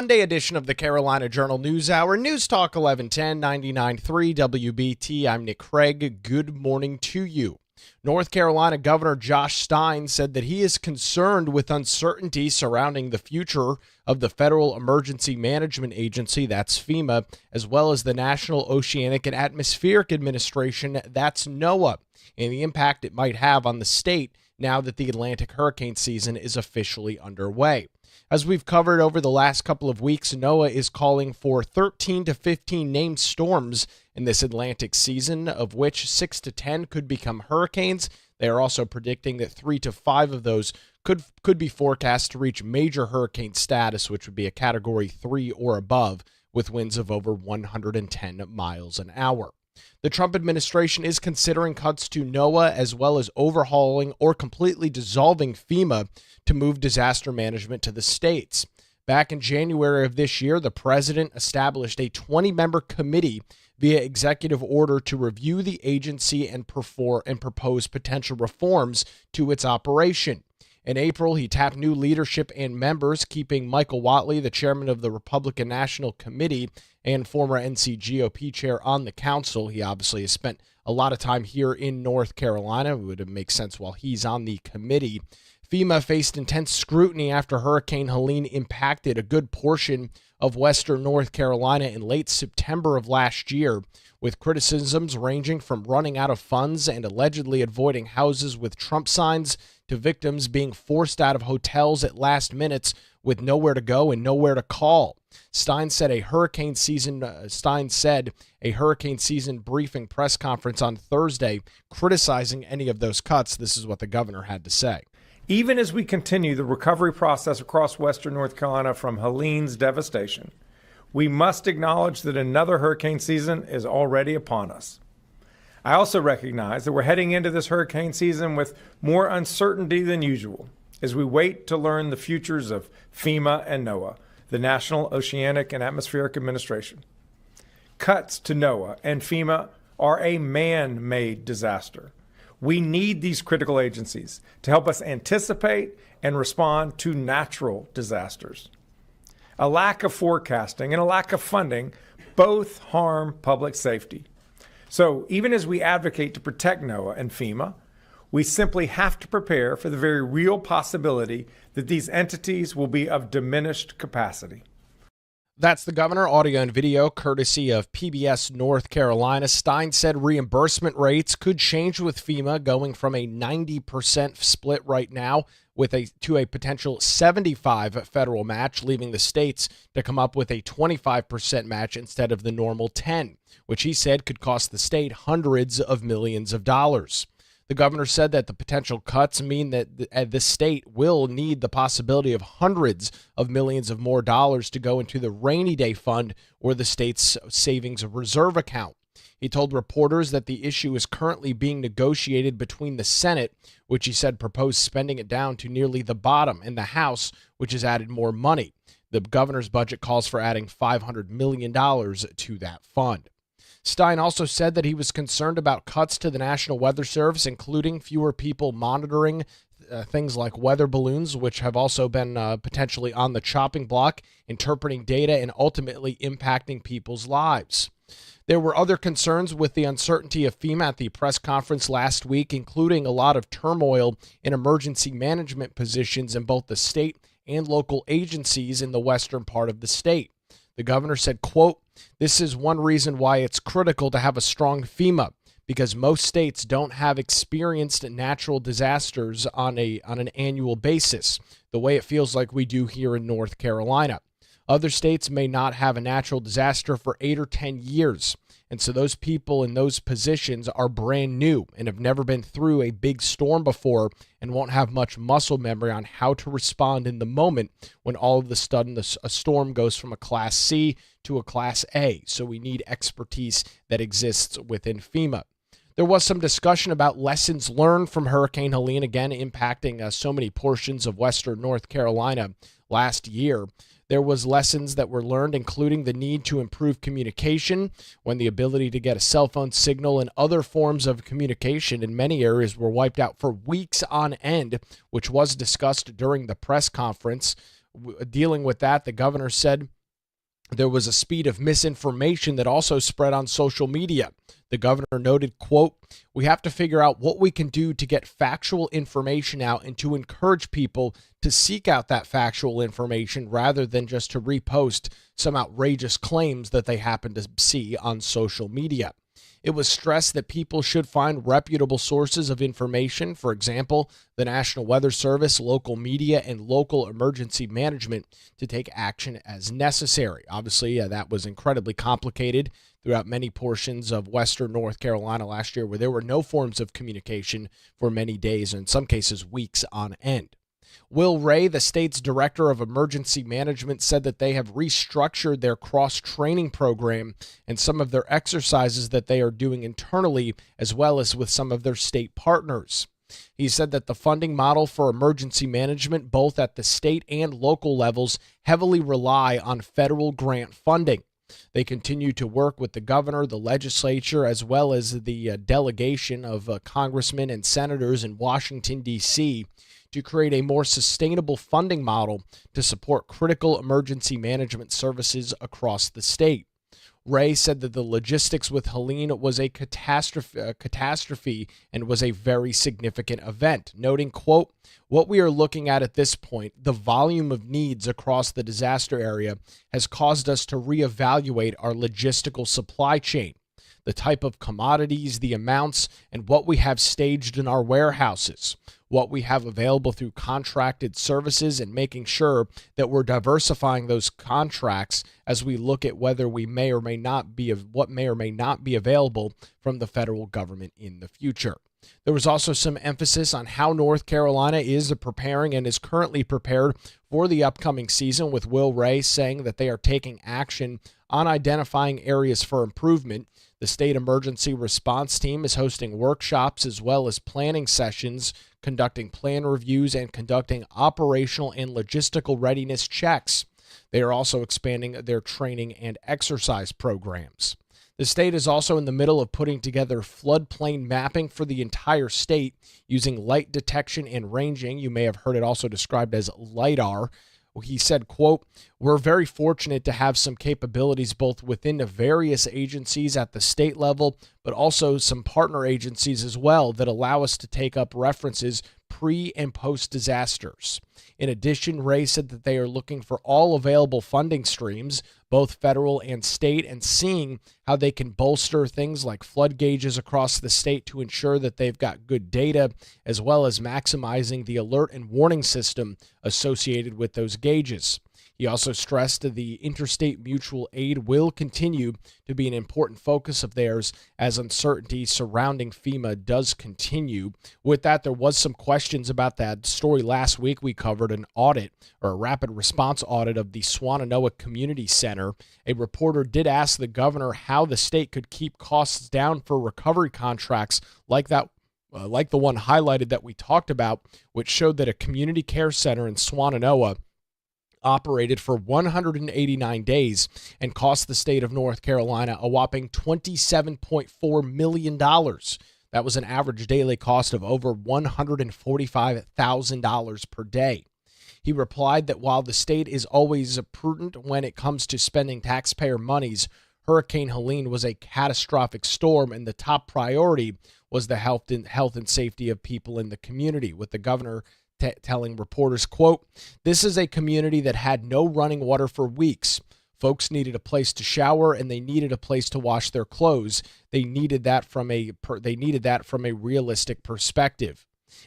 Monday edition of the Carolina Journal News Hour, News Talk 1110, 99.3 WBT. I'm Nick Craig. Good morning to you. North Carolina Governor Josh Stein said that he is concerned with uncertainty surrounding the future of the Federal Emergency Management Agency, that's FEMA, as well as the National Oceanic and Atmospheric Administration, that's NOAA, and the impact it might have on the state now that the Atlantic hurricane season is officially underway. As we've covered over the last couple of weeks, NOAA is calling for 13 to 15 named storms in this Atlantic season, of which 6 to 10 could become hurricanes. They are also predicting that 3 to 5 of those could be forecast to reach major hurricane status, which would be a Category 3 or above, with winds of over 110 miles an hour. The Trump administration is considering cuts to NOAA as well as overhauling or completely dissolving FEMA to move disaster management to the states. Back in January of this year, the president established a 20-member committee via executive order to review the agency and propose potential reforms to its operation. In April, he tapped new leadership and members, keeping Michael Whatley, the chairman of the Republican National Committee and former NC GOP chair, on the council. He obviously has spent a lot of time here in North Carolina. It would make sense while he's on the committee. FEMA faced intense scrutiny after Hurricane Helene impacted a good portion of western North Carolina in late September of last year, with criticisms ranging from running out of funds and allegedly avoiding houses with Trump signs to victims being forced out of hotels at last minutes with nowhere to go and nowhere to call. Stein said a hurricane season briefing press conference on Thursday criticizing any of those cuts. This is what the governor had to say. Even as we continue the recovery process across western North Carolina from Helene's devastation, we must acknowledge that another hurricane season is already upon us. I also recognize that we're heading into this hurricane season with more uncertainty than usual as we wait to learn the futures of FEMA and NOAA, the National Oceanic and Atmospheric Administration. Cuts to NOAA and FEMA are a man-made disaster. We need these critical agencies to help us anticipate and respond to natural disasters. A lack of forecasting and a lack of funding both harm public safety. So even as we advocate to protect NOAA and FEMA, we simply have to prepare for the very real possibility that these entities will be of diminished capacity. That's the governor, audio and video, courtesy of PBS North Carolina. Stein said reimbursement rates could change with FEMA, going from a 90% split right now to a potential 75% federal match, leaving the states to come up with a 25% match instead of the normal 10%, which he said could cost the state hundreds of millions of dollars. The governor said that the potential cuts mean that the state will need the possibility of hundreds of millions of more dollars to go into the rainy day fund or the state's savings reserve account. He told reporters that the issue is currently being negotiated between the Senate, which he said proposed spending it down to nearly the bottom, and the House, which has added more money. The governor's budget calls for adding $500 million to that fund. Stein also said that he was concerned about cuts to the National Weather Service, including fewer people monitoring things like weather balloons, which have also been potentially on the chopping block, interpreting data and ultimately impacting people's lives. There were other concerns with the uncertainty of FEMA at the press conference last week, including a lot of turmoil in emergency management positions in both the state and local agencies in the western part of the state. The governor said, quote, "This is one reason why it's critical to have a strong FEMA, because most states don't have experienced natural disasters on an annual basis, the way it feels like we do here in North Carolina. Other states may not have a natural disaster for 8 or 10 years. And so those people in those positions are brand new and have never been through a big storm before and won't have much muscle memory on how to respond in the moment when all of a sudden a storm goes from a Class C to a Class A. So we need expertise that exists within FEMA." There was some discussion about lessons learned from Hurricane Helene, again impacting so many portions of western North Carolina last year. There was lessons that were learned, including the need to improve communication when the ability to get a cell phone signal and other forms of communication in many areas were wiped out for weeks on end, which was discussed during the press conference. Dealing with that, the governor said there was a speed of misinformation that also spread on social media. The governor noted, quote, "We have to figure out what we can do to get factual information out and to encourage people to seek out that factual information rather than just to repost some outrageous claims that they happen to see on social media." It was stressed that people should find reputable sources of information, for example, the National Weather Service, local media, and local emergency management, to take action as necessary. Obviously, that was incredibly complicated throughout many portions of western North Carolina last year, where there were no forms of communication for many days, and in some cases weeks on end. Will Ray, the state's director of emergency management, said that they have restructured their cross-training program and some of their exercises that they are doing internally, as well as with some of their state partners. He said that the funding model for emergency management, both at the state and local levels, heavily rely on federal grant funding. They continue to work with the governor, the legislature, as well as the delegation of congressmen and senators in Washington, D.C., to create a more sustainable funding model to support critical emergency management services across the state. Ray said that the logistics with Helene was a catastrophe and was a very significant event, noting, quote, "What we are looking at this point, the volume of needs across the disaster area, has caused us to reevaluate our logistical supply chain, the type of commodities, the amounts, and what we have staged in our warehouses, what we have available through contracted services, and making sure that we're diversifying those contracts as we look at whether we may or may not be what may or may not be available from the federal government in the future." There was also some emphasis on how North Carolina is preparing and is currently prepared for the upcoming season, with Will Ray saying that they are taking action on identifying areas for improvement. The state emergency response team is hosting workshops as well as planning sessions, conducting plan reviews, and conducting operational and logistical readiness checks. They are also expanding their training and exercise programs. The state is also in the middle of putting together floodplain mapping for the entire state using light detection and ranging. You may have heard it also described as LIDAR. He said, quote, "We're very fortunate to have some capabilities both within the various agencies at the state level, but also some partner agencies as well that allow us to take up references pre and post disasters." In addition, Ray said that they are looking for all available funding streams, both federal and state, and seeing how they can bolster things like flood gauges across the state to ensure that they've got good data, as well as maximizing the alert and warning system associated with those gauges. He also stressed that the interstate mutual aid will continue to be an important focus of theirs as uncertainty surrounding FEMA does continue. With that, there was some questions about that story last week. We covered an audit, or a rapid response audit, of the Swannanoa Community Center. A reporter did ask the governor how the state could keep costs down for recovery contracts like that, like the one highlighted that we talked about, which showed that a community care center in Swannanoa operated for 189 days and cost the state of North Carolina a whopping $27.4 million. That was an average daily cost of over $145,000 per day. He replied that while the state is always prudent when it comes to spending taxpayer monies, Hurricane Helene was a catastrophic storm, and the top priority was the health and safety of people in the community, with the governor telling reporters, quote, "This is a community that had no running water for weeks. Folks needed a place to shower and they needed a place to wash their clothes. They needed that from a realistic perspective."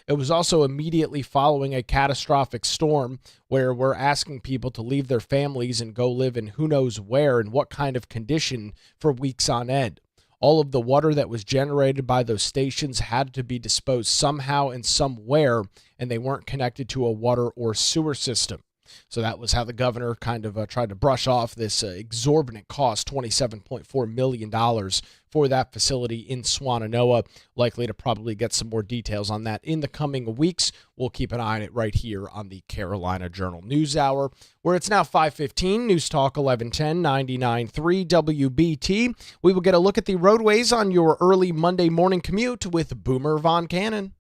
It was also immediately following a catastrophic storm where we're asking people to leave their families and go live in who knows where and what kind of condition for weeks on end. All of the water that was generated by those stations had to be disposed somehow and somewhere, and they weren't connected to a water or sewer system. So that was how the governor kind of tried to brush off this exorbitant cost, $27.4 million for that facility in Swannanoa. Likely to probably get some more details on that in the coming weeks. We'll keep an eye on it right here on the Carolina Journal News Hour, where it's now 5:15, News Talk 1110, 99.3 WBT. We will get a look at the roadways on your early Monday morning commute with Boomer Von Cannon.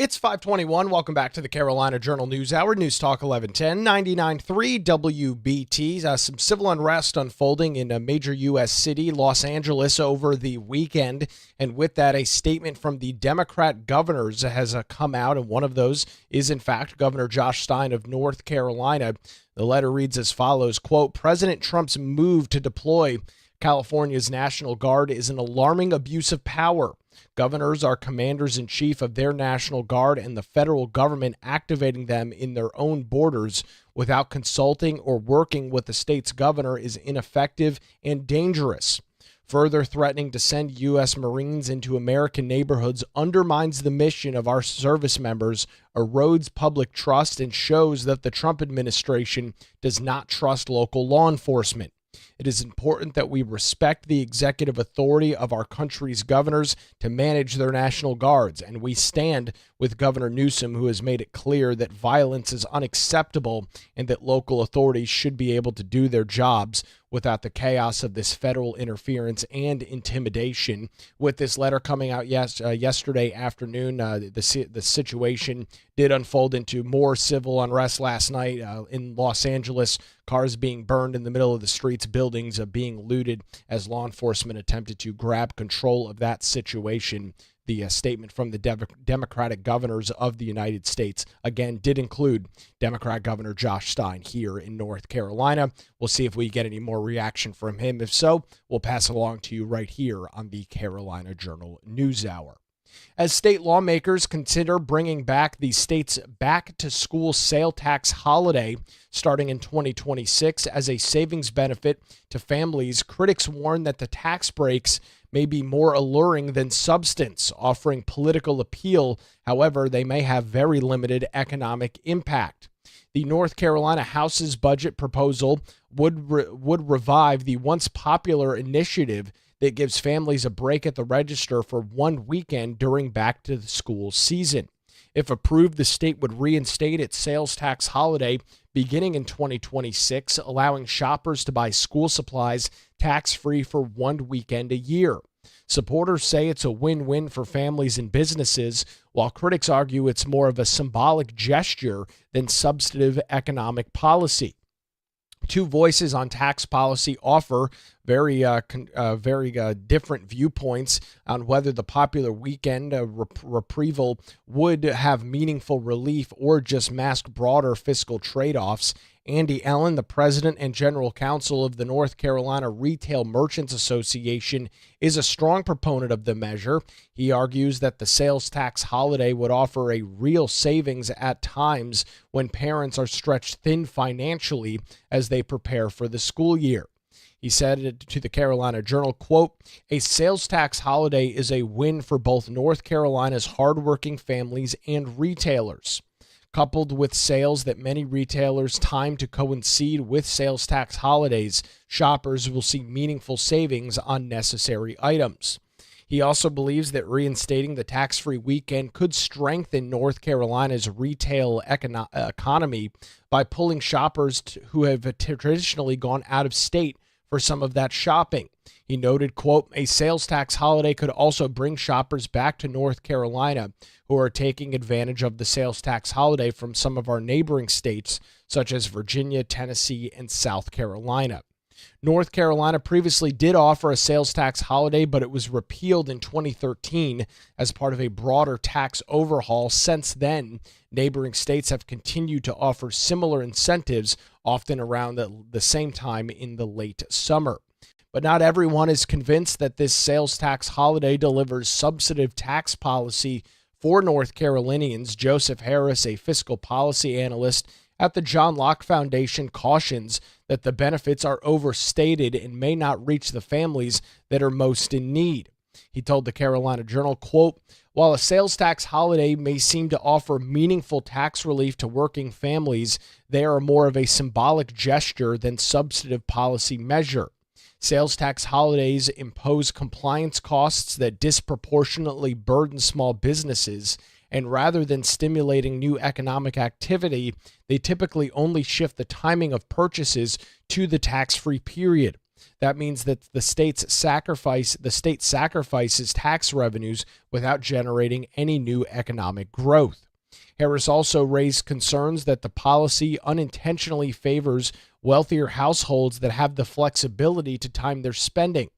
It's 521. Welcome back to the Carolina Journal News Hour. News Talk 1110, 99.3 WBT. Some civil unrest unfolding in a major U.S. city, Los Angeles, over the weekend. And with that, a statement from the Democrat governors has come out. And one of those is, in fact, Governor Josh Stein of North Carolina. The letter reads as follows, quote, President Trump's move to deploy California's National Guard is an alarming abuse of power. Governors are commanders-in-chief of their National Guard, and the federal government activating them in their own borders without consulting or working with the state's governor is ineffective and dangerous. Further threatening to send U.S. Marines into American neighborhoods undermines the mission of our service members, erodes public trust, and shows that the Trump administration does not trust local law enforcement. It is important that we respect the executive authority of our country's governors to manage their National Guards, and we stand with Governor Newsom, who has made it clear that violence is unacceptable and that local authorities should be able to do their jobs without the chaos of this federal interference and intimidation. With this letter coming out yesterday afternoon, the situation did unfold into more civil unrest last night in Los Angeles. Cars being burned in the middle of the streets, buildings being looted as law enforcement attempted to grab control of that situation. The statement from the Democratic governors of the United States, again, did include Democrat Governor Josh Stein here in North Carolina. We'll see if we get any more reaction from him. If so, we'll pass it along to you right here on the Carolina Journal News Hour. As state lawmakers consider bringing back the state's back-to-school sale tax holiday starting in 2026 as a savings benefit to families, critics warn that the tax breaks may be more alluring than substance, offering political appeal. However, they may have very limited economic impact. The North Carolina House's budget proposal would revive the once popular initiative that gives families a break at the register for one weekend during back-to-the-school season. If approved, the state would reinstate its sales tax holiday beginning in 2026, allowing shoppers to buy school supplies tax-free for one weekend a year. Supporters say it's a win-win for families and businesses, while critics argue it's more of a symbolic gesture than substantive economic policy. Two voices on tax policy offer very different viewpoints on whether the popular weekend reprieval would have meaningful relief or just mask broader fiscal trade-offs. Andy Ellen, the president and general counsel of the North Carolina Retail Merchants Association, is a strong proponent of the measure. He argues that the sales tax holiday would offer a real savings at times when parents are stretched thin financially as they prepare for the school year. He said to the Carolina Journal, quote, a sales tax holiday is a win for both North Carolina's hardworking families and retailers. Coupled with sales that many retailers time to coincide with sales tax holidays, shoppers will see meaningful savings on necessary items. He also believes that reinstating the tax-free weekend could strengthen North Carolina's retail economy by pulling shoppers who have traditionally gone out of state for some of that shopping. He noted, quote, a sales tax holiday could also bring shoppers back to North Carolina who are taking advantage of the sales tax holiday from some of our neighboring states, such as Virginia, Tennessee, and South Carolina. North Carolina previously did offer a sales tax holiday, but it was repealed in 2013 as part of a broader tax overhaul. Since then, neighboring states have continued to offer similar incentives, often around the same time in the late summer. But not everyone is convinced that this sales tax holiday delivers substantive tax policy for North Carolinians. Joseph Harris, a fiscal policy analyst at the John Locke Foundation, cautions that the benefits are overstated and may not reach the families that are most in need. He told the Carolina Journal, quote, while a sales tax holiday may seem to offer meaningful tax relief to working families, they are more of a symbolic gesture than substantive policy measure. Sales tax holidays impose compliance costs that disproportionately burden small businesses, and rather than stimulating new economic activity, they typically only shift the timing of purchases to the tax-free period. That means that the state sacrifices tax revenues without generating any new economic growth. Harris also raised concerns that the policy unintentionally favors wealthier households that have the flexibility to time their spending.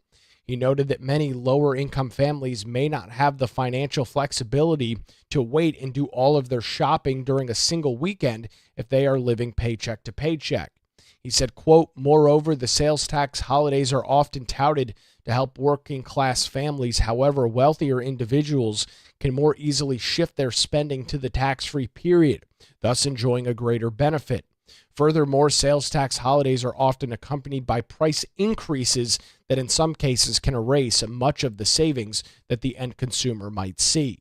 He noted that many lower-income families may not have the financial flexibility to wait and do all of their shopping during a single weekend if they are living paycheck to paycheck. He said, quote, "Moreover, the sales tax holidays are often touted to help working-class families. However, wealthier individuals can more easily shift their spending to the tax-free period, thus enjoying a greater benefit. Furthermore, sales tax holidays are often accompanied by price increases that in some cases can erase much of the savings that the end consumer might see."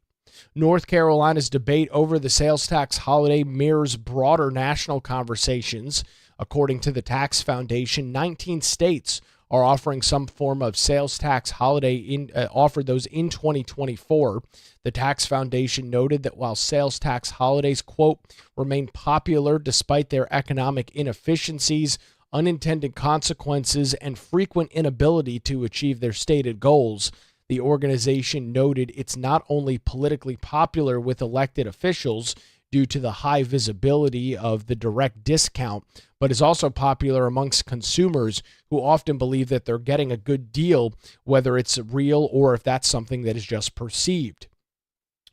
North Carolina's debate over the sales tax holiday mirrors broader national conversations. According to the Tax Foundation, 19 states are offering some form of sales tax holiday offered those in 2024. The Tax Foundation noted that while sales tax holidays, quote, "remain popular despite their economic inefficiencies, unintended consequences, and frequent inability to achieve their stated goals," the organization noted it's not only politically popular with elected officials due to the high visibility of the direct discount, but is also popular amongst consumers who often believe that they're getting a good deal, whether it's real or if that's something that is just perceived.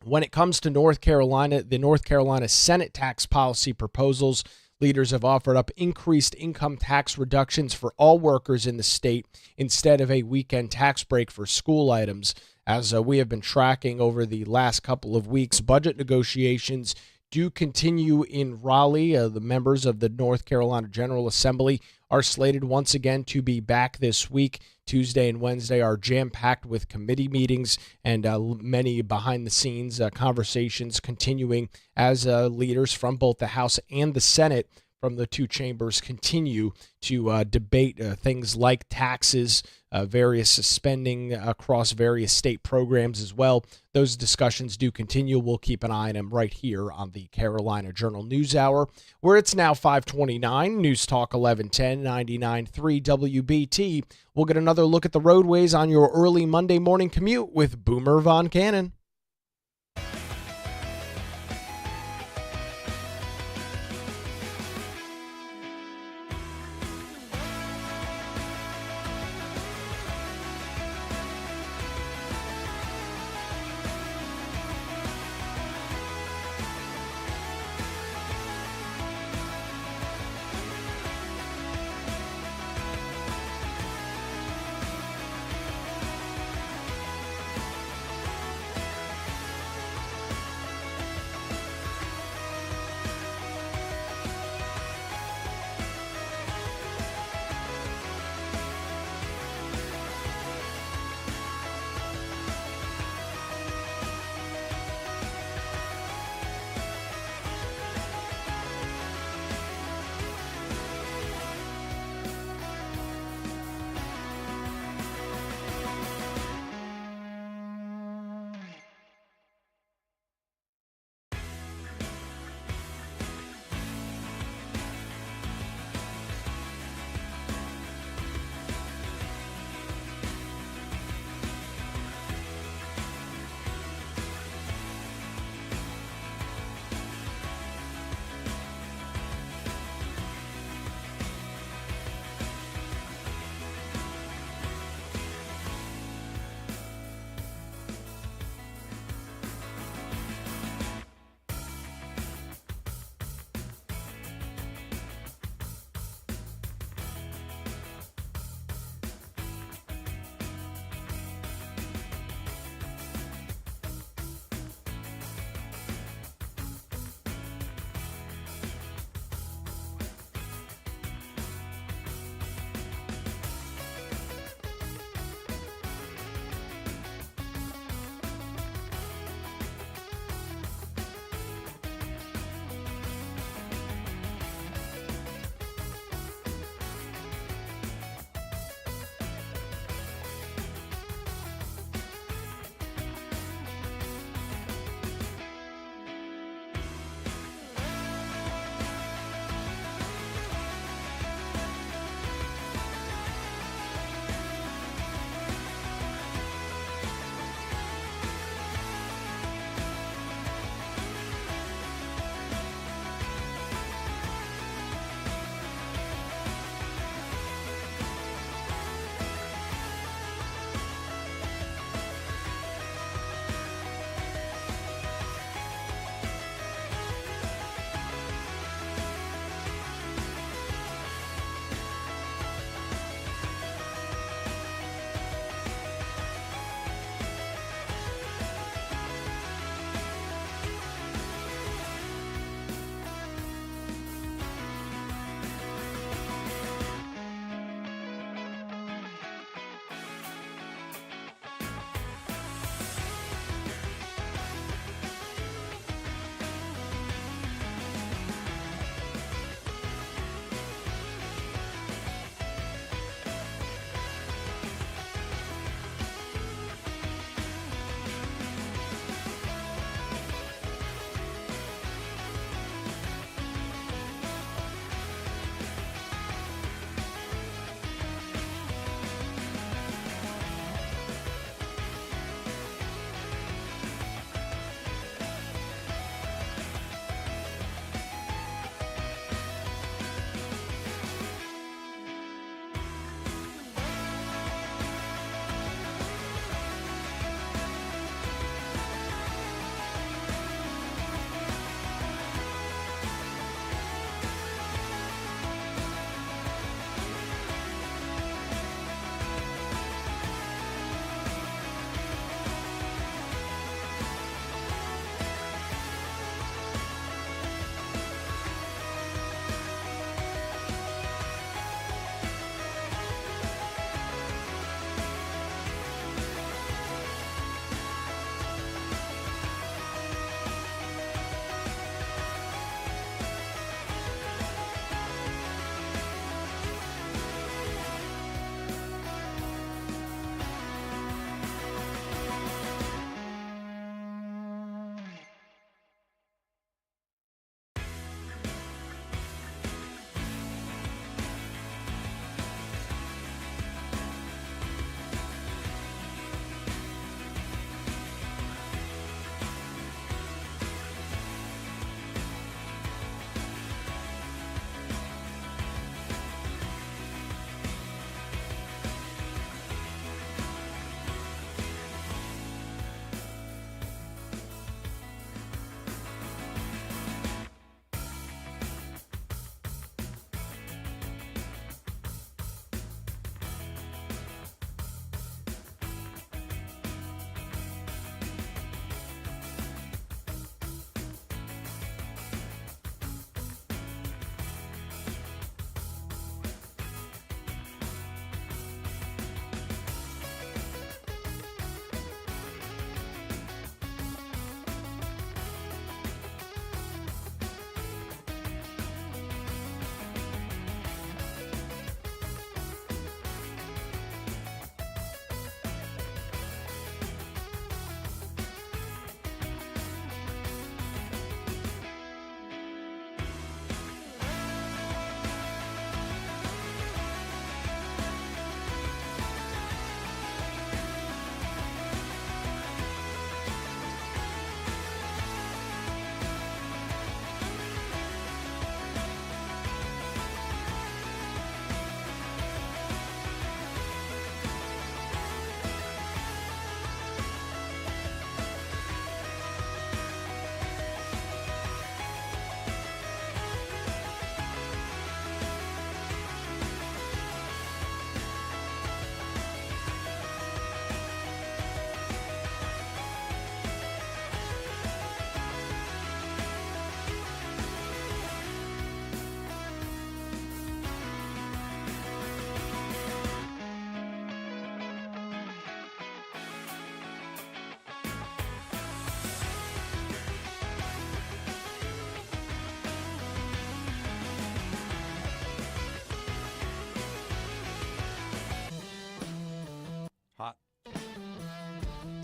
When it comes to North Carolina, the North Carolina Senate tax policy proposals, leaders have offered up increased income tax reductions for all workers in the state instead of a weekend tax break for school items. As we have been tracking over the last couple of weeks, budget negotiations do continue in Raleigh. The members of the North Carolina General Assembly are slated once again to be back this week. Tuesday and Wednesday are jam-packed with committee meetings and many behind-the-scenes conversations continuing as leaders from both the House and the Senate from the two chambers continue to debate things like taxes, various spending across various state programs as well. Those discussions do continue. We'll keep an eye on them right here on the Carolina Journal News Hour, where it's now 5:29, News Talk 1110, 99.3 WBT. We'll get another look at the roadways on your early Monday morning commute with Boomer Von Cannon.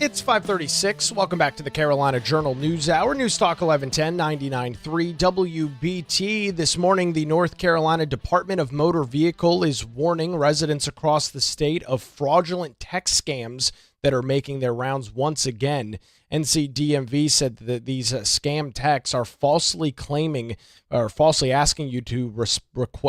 It's 5:36. Welcome back to the Carolina Journal News Hour. News Talk 1110 99.3 WBT. This morning, the North Carolina Department of Motor Vehicle is warning residents across the state of fraudulent text scams that are making their rounds once again. NCDMV said that these scam texts are falsely claiming or falsely asking you to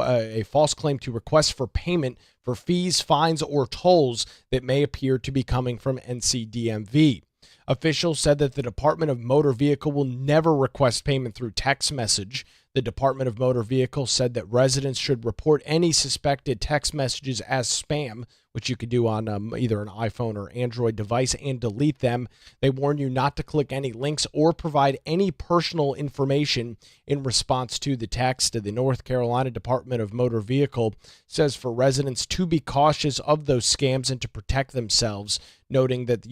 a false claim to request for payment for fees, fines, or tolls that may appear to be coming from NCDMV. Officials said that the Department of Motor Vehicle will never request payment through text message. The Department of Motor Vehicle said that residents should report any suspected text messages as spam, which you could do on either an iPhone or Android device, and delete them. They warn you not to click any links or provide any personal information in response to the text. The North Carolina Department of Motor Vehicle says for residents to be cautious of those scams and to protect themselves, noting that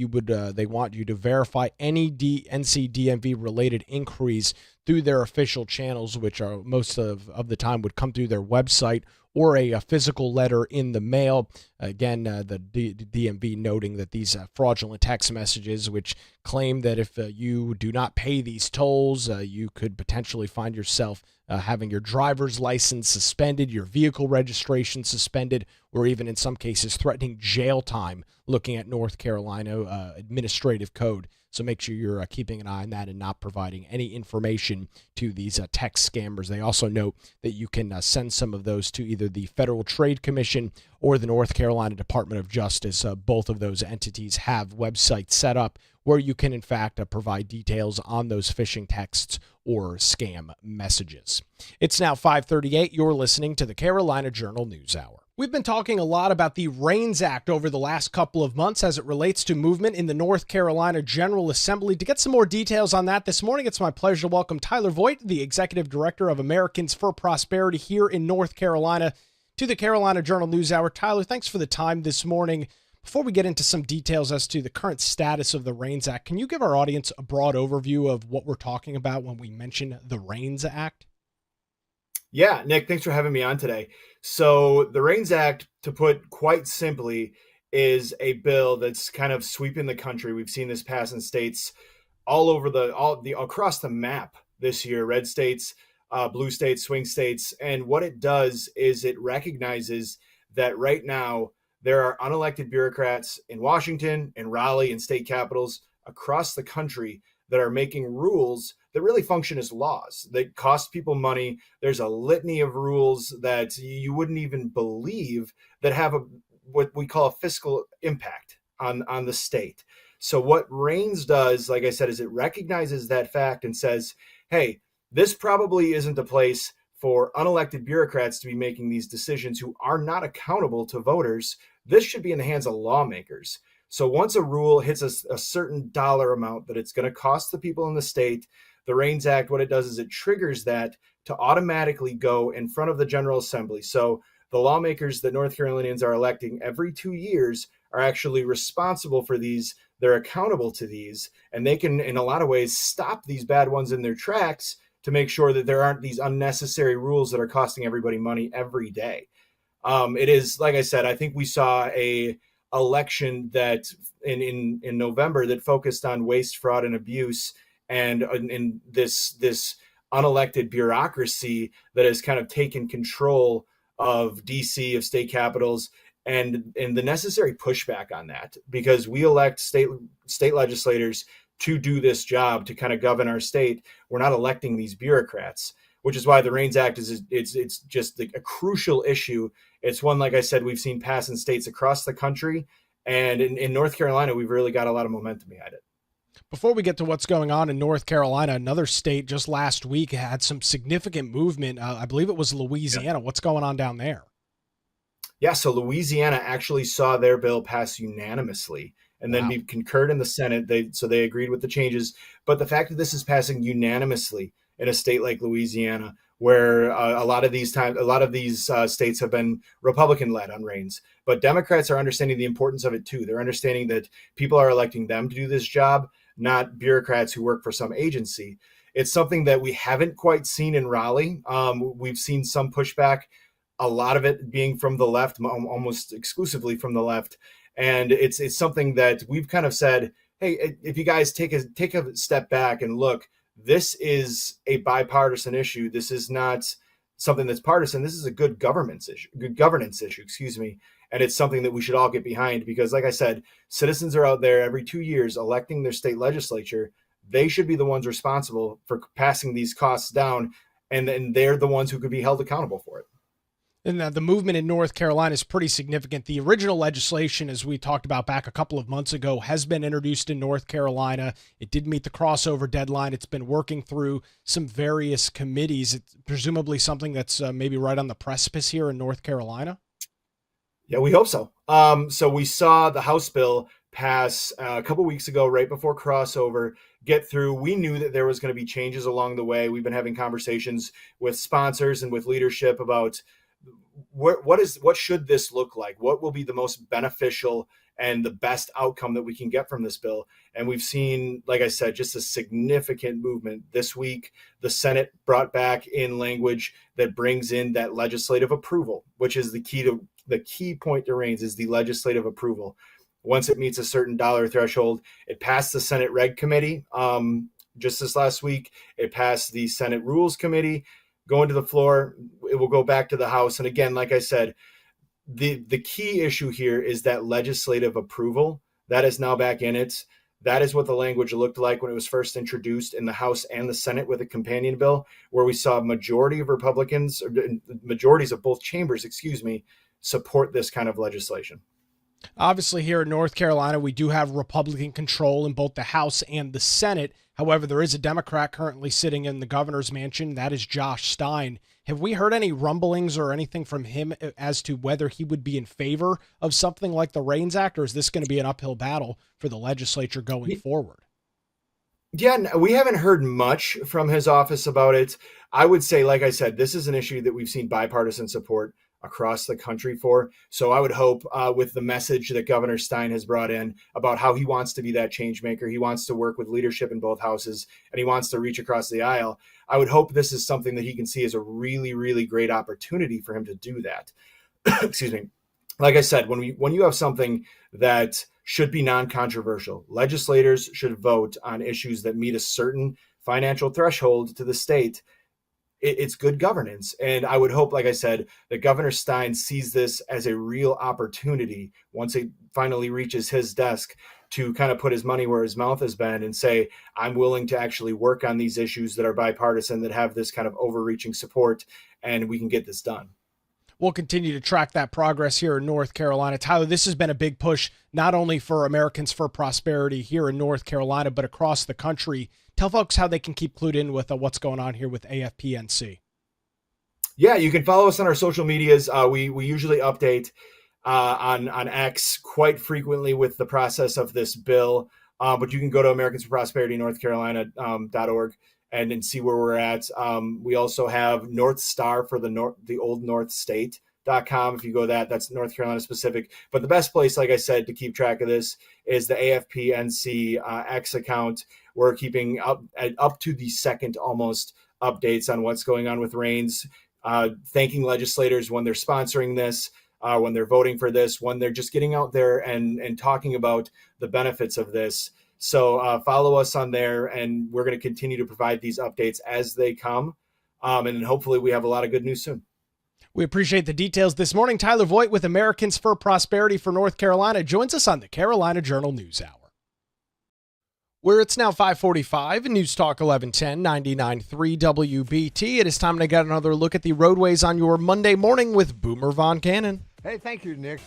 they want you to verify any NCDMV related inquiries through their official channels, which are most of the time would come through their website or a physical letter in the mail. Again, the DMV noting that these fraudulent text messages, which claim that if you do not pay these tolls, you could potentially find yourself having your driver's license suspended, your vehicle registration suspended, or even in some cases threatening jail time, looking at North Carolina administrative code. So make sure you're keeping an eye on that and not providing any information to these text scammers. They also note that you can send some of those to either the Federal Trade Commission or the North Carolina Department of Justice. Both of those entities have websites set up where you can, in fact, provide details on those phishing texts or scam messages. It's now 5:38. You're listening to the Carolina Journal News Hour. We've been talking a lot about the REINS Act over the last couple of months as it relates to movement in the North Carolina General Assembly. To get some more details on that this morning, it's my pleasure to welcome Tyler Voigt, the Executive Director of Americans for Prosperity here in North Carolina, to the Carolina Journal News Hour. Tyler, thanks for the time this morning. Before we get into some details as to the current status of the REINS Act, can you give our audience a broad overview of what we're talking about when we mention the REINS Act? Yeah, Nick, thanks for having me on today. So the REINS Act, to put quite simply, is a bill that's kind of sweeping the country. We've seen this pass in states all over across the map this year, red states, blue states, swing states. And what it does is it recognizes that right now there are unelected bureaucrats in Washington, in Raleigh, and state capitals across the country that are making rules that really function as laws that cost people money. There's a litany of rules that you wouldn't even believe that have what we call a fiscal impact on the state. So what REINS does, like I said, is it recognizes that fact and says, hey, this probably isn't a place for unelected bureaucrats to be making these decisions who are not accountable to voters. This should be in the hands of lawmakers. So once a rule hits a certain dollar amount that it's going to cost the people in the state, the REINS Act, what it does is it triggers that to automatically go in front of the General Assembly. So the lawmakers that North Carolinians are electing every 2 years are actually responsible for these. They're accountable to these, and they can, in a lot of ways, stop these bad ones in their tracks to make sure that there aren't these unnecessary rules that are costing everybody money every day. It is, like I said, I think we saw a election that in November that focused on waste, fraud, and abuse, and in this unelected bureaucracy that has kind of taken control of DC, of state capitals, and the necessary pushback on that, because we elect state legislators to do this job, to kind of govern our state. We're not electing these bureaucrats, which is why the REINS Act it's just a crucial issue. It's one, like I said, we've seen pass in states across the country, and in North Carolina, we've really got a lot of momentum behind it. Before we get to what's going on in North Carolina, another state just last week had some significant movement. I believe it was Louisiana. Yeah. What's going on down there? Yeah, so Louisiana actually saw their bill pass unanimously and then be concurred in the Senate. They agreed with the changes. But the fact that this is passing unanimously in a state like Louisiana, where a lot of these states have been Republican-led on REINS, but Democrats are understanding the importance of it too. They're understanding that people are electing them to do this job, not bureaucrats who work for some agency. It's something that we haven't quite seen in Raleigh. We've seen some pushback, a lot of it being from the left, almost exclusively from the left. And it's something that we've kind of said, hey, if you guys take a step back and look, this is a bipartisan issue. This is not something that's partisan. This is a good governance issue, excuse me. And it's something that we should all get behind because, like I said, citizens are out there every 2 years electing their state legislature. They should be the ones responsible for passing these costs down, and then they're the ones who could be held accountable for it. And the movement in North Carolina is pretty significant. The original legislation, as we talked about back a couple of months ago, has been introduced in North Carolina. It did meet the crossover deadline. It's been working through some various committees. It's presumably something that's maybe right on the precipice here in North Carolina. Yeah, we hope so. So we saw the House bill pass a couple weeks ago, right before crossover, get through. We knew that there was going to be changes along the way. We've been having conversations with sponsors and with leadership about what should this look like? What will be the most beneficial and the best outcome that we can get from this bill? And we've seen, like I said, just a significant movement this week. The Senate brought back in language that brings in that legislative approval, which is the key point to REINS is the legislative approval. Once it meets a certain dollar threshold, it passed the Senate Reg Committee just this last week. It passed the Senate Rules Committee. Going to the floor, it will go back to the House. And again, like I said, the key issue here is that legislative approval. That is now back in it. That is what the language looked like when it was first introduced in the House and the Senate with a companion bill, where we saw a majority of Republicans, or majorities of both chambers, support this kind of legislation. Obviously, here in North Carolina, we do have Republican control in both the House and the Senate. However, there is a Democrat currently sitting in the governor's mansion. That is Josh Stein. Have we heard any rumblings or anything from him as to whether he would be in favor of something like the REINS Act, or is this going to be an uphill battle for the legislature going forward? Yeah, we haven't heard much from his office about it. I would say, like I said, this is an issue that we've seen bipartisan support across the country for. So I would hope with the message that Governor Stein has brought in about how he wants to be that change maker, he wants to work with leadership in both houses, and he wants to reach across the aisle. I would hope this is something that he can see as a really, really great opportunity for him to do that. Excuse me. Like I said, when you have something that should be non-controversial, legislators should vote on issues that meet a certain financial threshold to the state. It's good governance. And I would hope, like I said, that Governor Stein sees this as a real opportunity once it finally reaches his desk to kind of put his money where his mouth has been and say, I'm willing to actually work on these issues that are bipartisan, that have this kind of overreaching support, and we can get this done. We'll continue to track that progress here in North Carolina. Tyler, this has been a big push, not only for Americans for Prosperity here in North Carolina, but across the country. Tell folks how they can keep clued in with what's going on here with AFPNC. Yeah, you can follow us on our social medias. We usually update on X quite frequently with the process of this bill, but you can go to Americans for Prosperity North Carolina.org and see where we're at. We also have North Star for the Old North State.com. If you go that's North Carolina specific. But the best place, like I said, to keep track of this is the AFPNC X account. We're keeping up to the second almost updates on what's going on with REINS, thanking legislators when they're sponsoring this, when they're voting for this, when they're just getting out there and talking about the benefits of this. So follow us on there, and we're going to continue to provide these updates as they come. And hopefully we have a lot of good news soon. We appreciate the details this morning. Tyler Voigt with Americans for Prosperity for North Carolina joins us on the Carolina Journal News Hour, where it's now 5:45 and News Talk 1110 99.3 WBT. It is time to get another look at the roadways on your Monday morning with Boomer Von Cannon. Hey, thank you, Nick.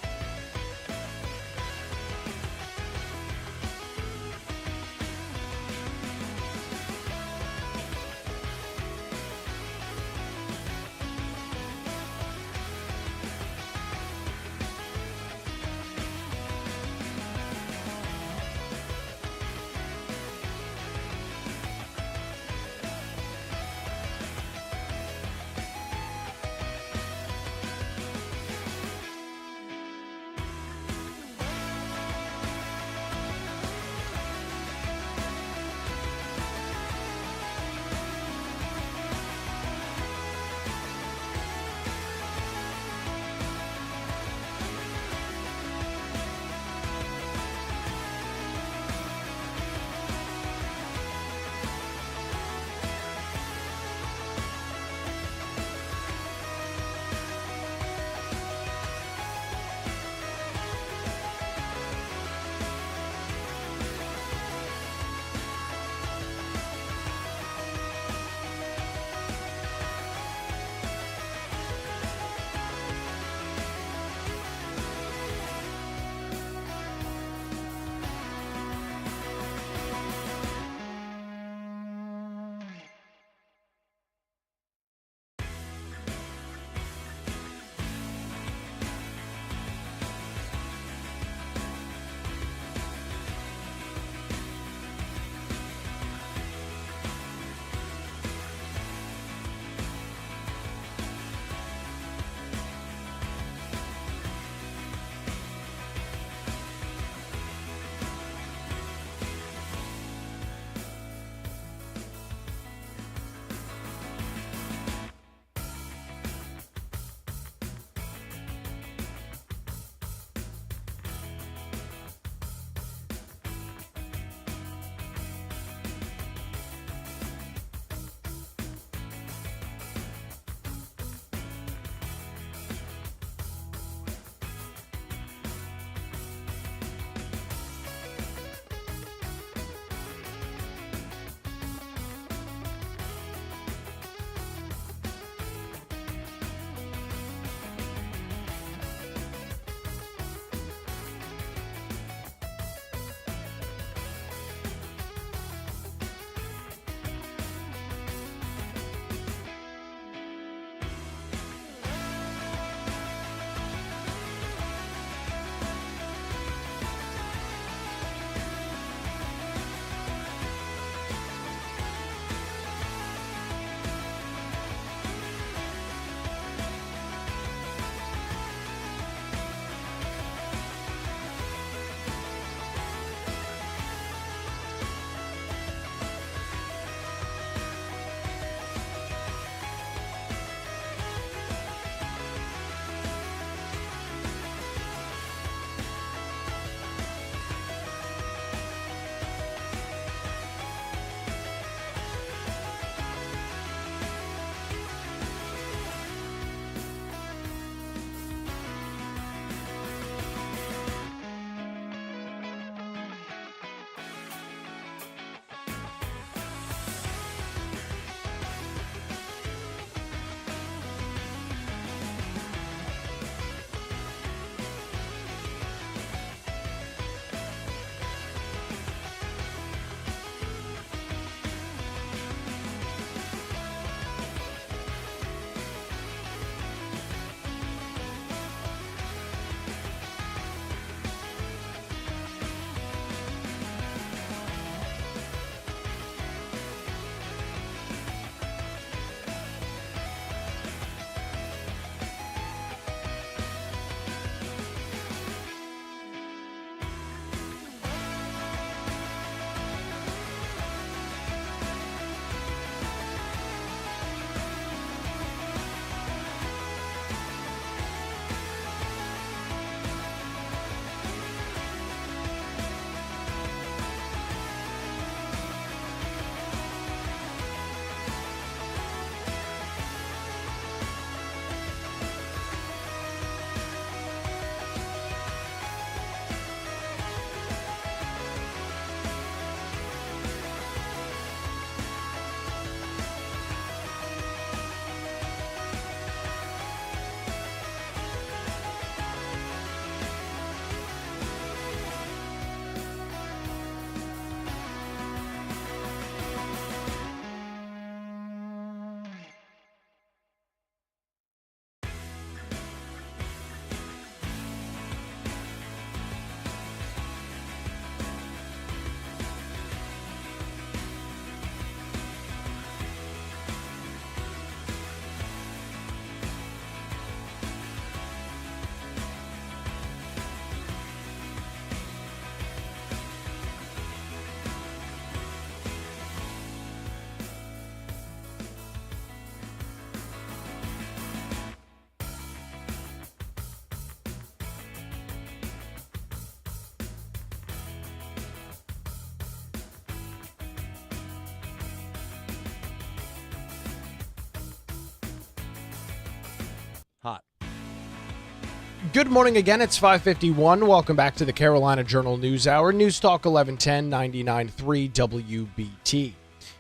Good morning again. It's 5:51. Welcome back to the Carolina Journal News Hour. News Talk 1110 99.3 WBT.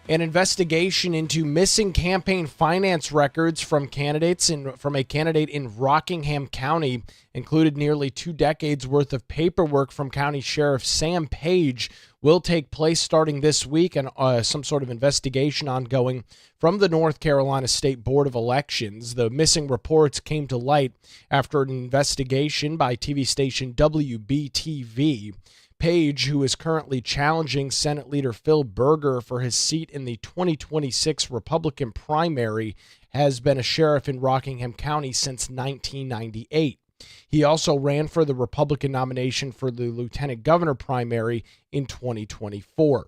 An investigation into missing campaign finance records from a candidate in Rockingham County included nearly 2 decades worth of paperwork from County Sheriff Sam Page will take place starting this week, and some sort of investigation ongoing from the North Carolina State Board of Elections. The missing reports came to light after an investigation by TV station WBTV. Page, who is currently challenging Senate Leader Phil Berger for his seat in the 2026 Republican primary, has been a sheriff in Rockingham County since 1998. He also ran for the Republican nomination for the lieutenant governor primary in 2024.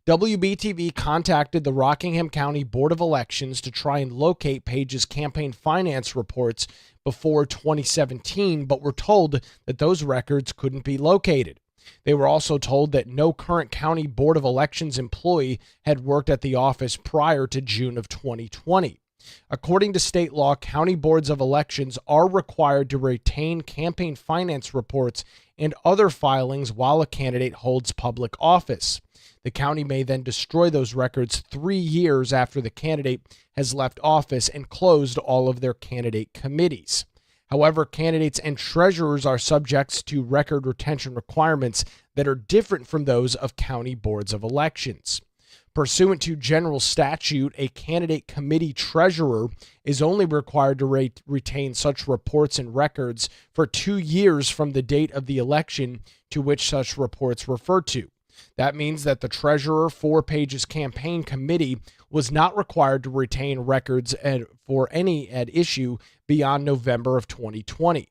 WBTV contacted the Rockingham County Board of Elections to try and locate Page's campaign finance reports before 2017, but were told that those records couldn't be located. They were also told that no current County Board of Elections employee had worked at the office prior to June of 2020. According to state law, county boards of elections are required to retain campaign finance reports and other filings while a candidate holds public office. The county may then destroy those records 3 years after the candidate has left office and closed all of their candidate committees. However, candidates and treasurers are subject to record retention requirements that are different from those of county boards of elections. Pursuant to general statute, a candidate committee treasurer is only required to retain such reports and records for 2 years from the date of the election to which such reports refer to. That means that the treasurer for Page's campaign committee was not required to retain records for any at issue beyond November of 2020.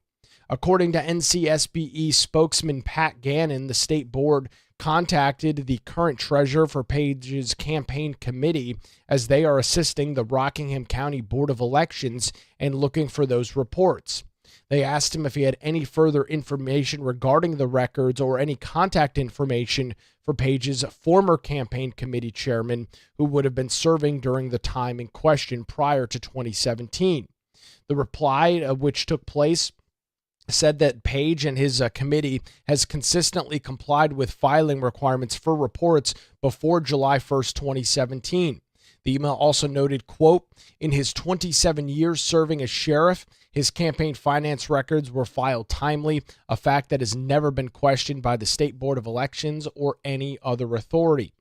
According to NCSBE spokesman Pat Gannon, the state board contacted the current treasurer for Page's campaign committee as they are assisting the Rockingham County Board of Elections and looking for those reports. They asked him if he had any further information regarding the records or any contact information for Page's former campaign committee chairman who would have been serving during the time in question prior to 2017. The reply, which took place, said that Page and his committee has consistently complied with filing requirements for reports before July 1st, 2017. The email also noted, quote, in his 27 years serving as sheriff, his campaign finance records were filed timely, a fact that has never been questioned by the State Board of Elections or any other authority.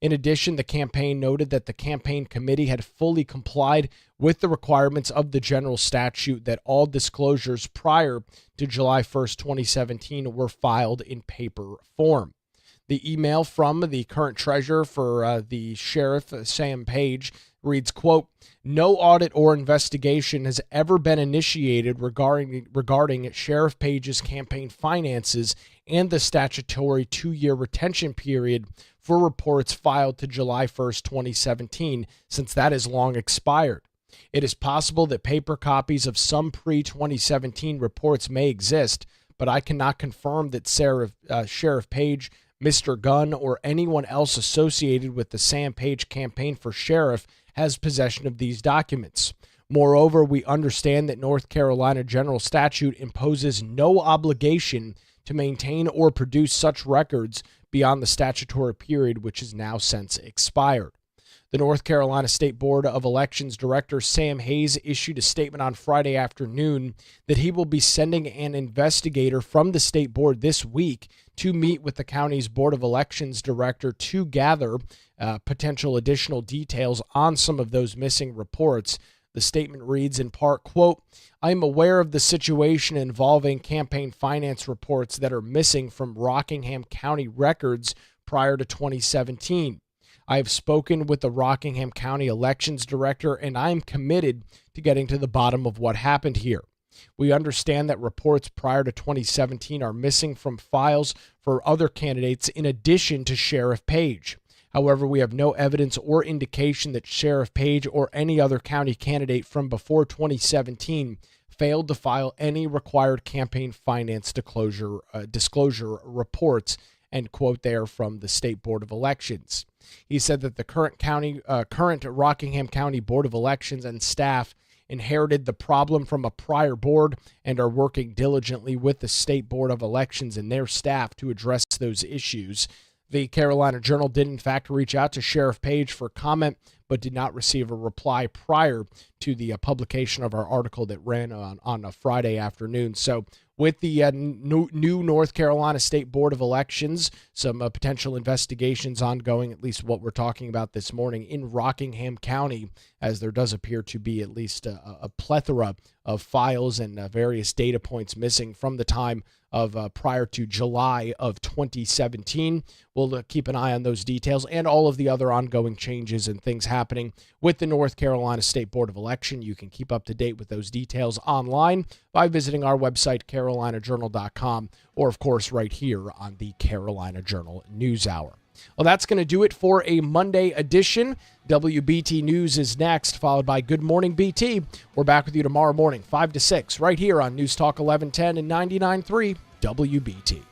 In addition, the campaign noted that the campaign committee had fully complied with the requirements of the general statute that all disclosures prior to July 1st, 2017 were filed in paper form. The email from the current treasurer for the sheriff, Sam Page, reads, quote, no audit or investigation has ever been initiated regarding Sheriff Page's campaign finances and the statutory 2-year retention period for reports filed to July 1st, 2017, since that is long expired. It is possible that paper copies of some pre-2017 reports may exist, but I cannot confirm that Sheriff Page, Mr. Gunn, or anyone else associated with the Sam Page campaign for sheriff has possession of these documents. Moreover, we understand that North Carolina general statute imposes no obligation to maintain or produce such records beyond the statutory period, which is now since expired. The North Carolina State Board of Elections Director Sam Hayes issued a statement on Friday afternoon that he will be sending an investigator from the state board this week to meet with the county's Board of Elections Director to gather potential additional details on some of those missing reports. The statement reads in part, quote, I am aware of the situation involving campaign finance reports that are missing from Rockingham County records prior to 2017. I have spoken with the Rockingham County Elections Director, and I am committed to getting to the bottom of what happened here. We understand that reports prior to 2017 are missing from files for other candidates in addition to Sheriff Page. However, we have no evidence or indication that Sheriff Page or any other county candidate from before 2017 failed to file any required campaign finance disclosure reports, end quote there from the State Board of Elections. He said that the current Rockingham County Board of Elections and staff inherited the problem from a prior board and are working diligently with the State Board of Elections and their staff to address those issues. The Carolina Journal did, in fact, reach out to Sheriff Page for comment, but did not receive a reply prior to the publication of our article that ran on a Friday afternoon. So with the new North Carolina State Board of Elections, some potential investigations ongoing, at least what we're talking about this morning in Rockingham County, as there does appear to be at least a plethora of files and various data points missing from the time of prior to July of 2017. We'll keep an eye on those details and all of the other ongoing changes and things happening with the North Carolina State Board of Election. You can keep up to date with those details online by visiting our website, carolinajournal.com, or, of course, right here on the Carolina Journal News Hour. Well, that's going to do it for a Monday edition. WBT News is next, followed by Good Morning BT. We're back with you tomorrow morning, 5 to 6, right here on News Talk 1110 and 99.3 WBT.